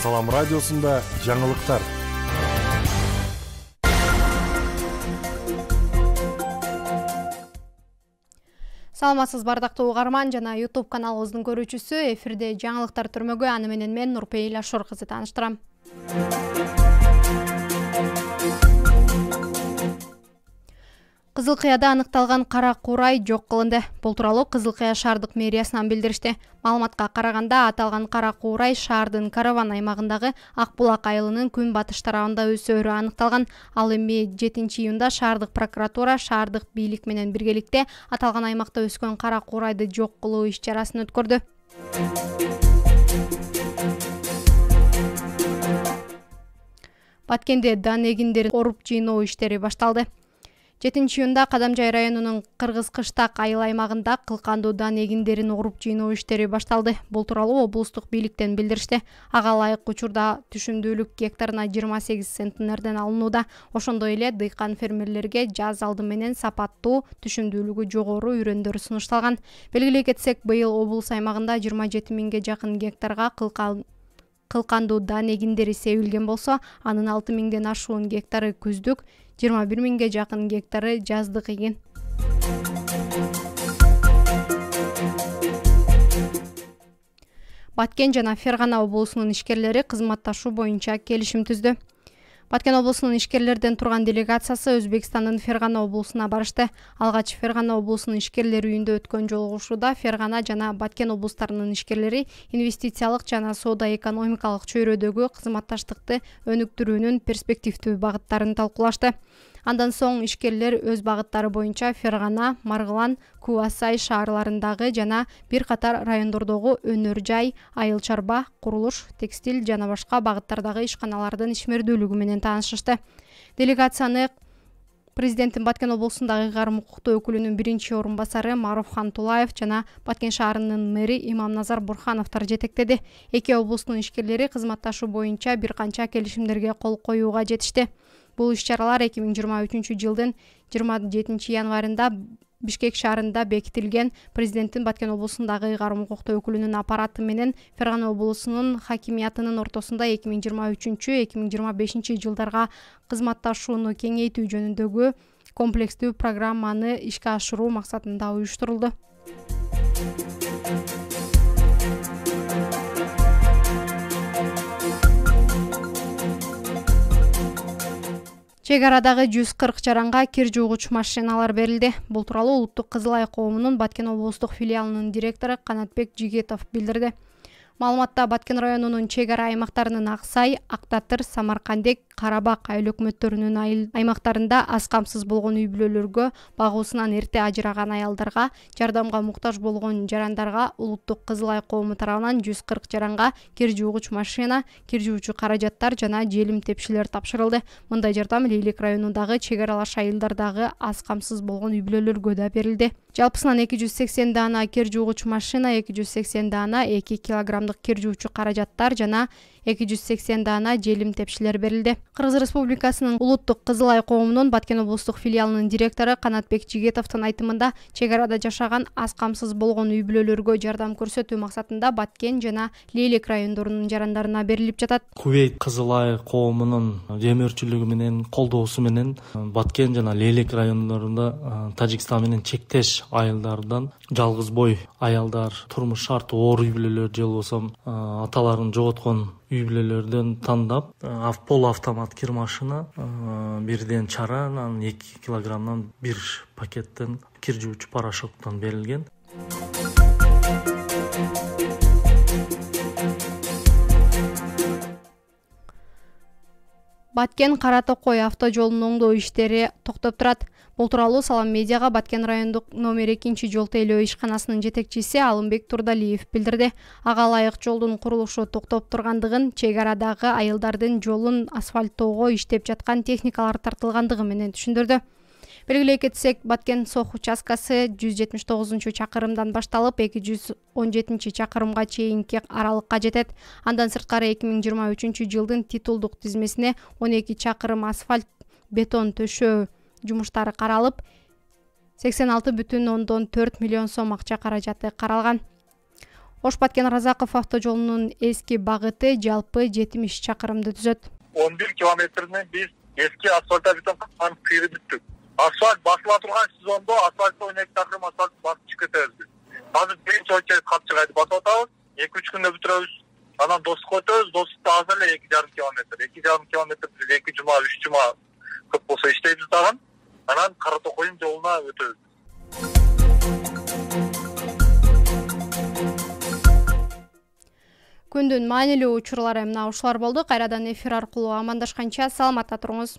Салам радиосунда жаңылыктар. Саламатсыз бардактуу угарман жана YouTube каналыбыздын көрүүчүсү. Эфирде жаңылыктар түрмөгү, аны менен мен Нурпейил Ашор кызы тааныштырам. Кызыл Кыяда аныкталган кара куурай жок кылынды. Бул тууралуу Кызыл Кыя шаардык мэриясынан билдиришти. Маалыматка караганда, аталган кара куурай шаардын Караван аймагындагы Ак булак айылынын күн батыш тарабында өсөөрү аныкталган. Ал эми 7-июнда шаардык прокуратура шаардык бийлик менен биргеликте аталган аймакта өскөн кара куурайды жок кылуу иш-чарасын өткөрдү. Баткенде дан эгиндерин оруп жыйноо иштери башталды. 7-июнда Кадамжай районунун Кыргыз Кыштак айыл аймагында кылкандуу дан эгиндерин оруп жыйноо иштери башталды. Бул тууралуу облустук бийликтен билдиришти. Ага ылайык учурда түшүндүүлүк гектарына 28 центнерден алынууда. Ошондой эле дыйкан фермерлерге жаз алды менен сапаттуу, түшүндүүлүгү жогору үйрөндөр сунушталган. Белгилей кетсек, быйыл облус аймагында 27 миңге жакын гектарга кылкандуу дан эгиндери себилген болсо, анын 6 миңден ашуун гектары күздүк, 21 миңге жакын гектары жаздык эген. Баткен жана Фергана облусунун ишкерлери кызматташуу боюнча келишим түздү. Баткен облусунун ишкерлерден турган делегациясы Өзбекстандын Фергана облусуна барышты. Алгач Фергана облусунун ишкерлер үйүндө өткөн жолугушууда Фергана жана Баткен облустарынын ишкерлери инвестициялык жана соода-экономикалык чөйрөдөгү кызматташтыкты өнүктүрүүнүн перспективдүү багыттарын талкуулашты. Андан соң ишкерлер өз багыттары боюнча Фергана, Маргылан, Кубасай шаарларындагы жана бир катар райондордогу өнөр жай, айыл чарба, курулуш, текстиль жана башка багыттардагы ишканалардын ишмердүүлүгү менен таанышышты. Делегацияны президенттин Баткен облусундагы ыйгарым укуктуу өкүлүнүн биринчи орун басары Маруфхан Тулаев жана Баткен шаарынын мэри Имамназар Бурхановтор жетектеди. Эки облустун ишкерлери кызматташуу боюнча бир канча келишимдерге кол коюуга жетишти. Бул иш-чаралар 2023-жылдын 27 январында Бишкек шаарында бекитилген президенттин Баткен облусундагы ыйгарым укуктуу өкүлүнүн аппараты менен Фергана облусунун хакимиятынын ортосунда 2023-2025 жылдарга кызматташууну кеңейтүү жөнүндөгү комплекстүү программаны ишке ашыруу максатында уюштурулду. Чек арадагы 140 жаранга кир жуугуч машиналар берилди. Бул тууралуу Улуттук Кызыл Ай коомунун Баткен облустук филиалынын директору Канатбек Жигетов билдирди. Маалыматта Баткен районунун чек ара аймактарынын Аксай, Актатыр, Самаркандек, Карабак айыл өкмөттөрүнүн аймактарында аз камсыз болгон үй бүлөлөргө, багуусунан эрте ажыраган аялдарга, жардамга муктаж болгон жарандарга Улуттук Кызыл Ай коому тарабынан 140 жаранга кир жуугуч машина, кир жуучу каражаттар жана желим тепшилер тапшырылды. Мындай жардам Лейлек районундагы чек аралаш айылдардагы аз камсыз болгон үй бүлөлөргө да берилди. Жалпысынан 280 дана кир жуугуч машина, 280 дана 2 килограммдык кир жуучу каражаттар жана 280 дана желим тепшилер берилди. Кыргыз Республикасынын Улуттук Кызыл Ай коомунун Баткен облустук филиалынын директору Канатбек Жигетовдун айтымында, чек арада жашаган аз камсыз болгон үй бүлөлөргө жардам көрсөтүү максатында Баткен жана Лейлек райондорунун жарандарына берилип жатат. Кувейт Кызыл Ай коомунун демөөрчүлүгү менен, колдоосу менен Баткен жана Лейлек райондорунда Тажикстан менен чектеш айылдардан жалгыз бой аялдар, турмуш шарты оор үй бүлөлөр же болбосо аталарын жоготкон үй бүлөлөрдөн тандап, пол автомат кир машина, бирден чара, 2 килограммдан 1 пакеттен кир жуучу порошоктон берилген. Баткен Кара-Токой автожолунун оңдоо иштери токтоп турат. Бул тууралуу Салам медиага Баткен райондук номер 2 жол тейлөө ишканасынын жетекчиси Алымбек Турдалиев билдирди. Ага ылайык жолдун курулушу токтоп тургандыгын, чек арадагы айылдардын жолун асфальттоого иштеп жаткан техникалар тартылгандыгы менен түшүндүрдү. Белгилей кетсек, Баткен Сох участкасы 179-чакырымдан башталып 217-чакырымга чейинки аралыкка жетет. Андан сырткары 2023-жылдын титулдук тизмесине 12 чакырым асфальт, бетон төшөө жумуштары каралып, 86,4 миллион сом акча каражаты каралган. Ош Баткен Разаков автожолунун эски багыты жалпы 70 чакырымды түзөт. 11 километринен биз эски асфальт бетон катманы кыйрып бүттүк. Асфальт басыла турган сезондо асфальтты 12 чакырым асфальт басып чыгып кетебиз. Азыр биринчи очередь капчыгайды басып атабыз. 2-3 күндө бүтүрөбүз. Анан Достукка өтөбүз. Достукта азыр эле 2,5 километр. 2,5 километр 2 жума, 3 жума көп болсо иштейбиз дагы. Анан Кара Токойдун жолуна өтөбүз. Күндүн маанилүү учурлары мына ушулар болду. Кайрадан эфир аркылуу амандашканча саламатта туруңуз.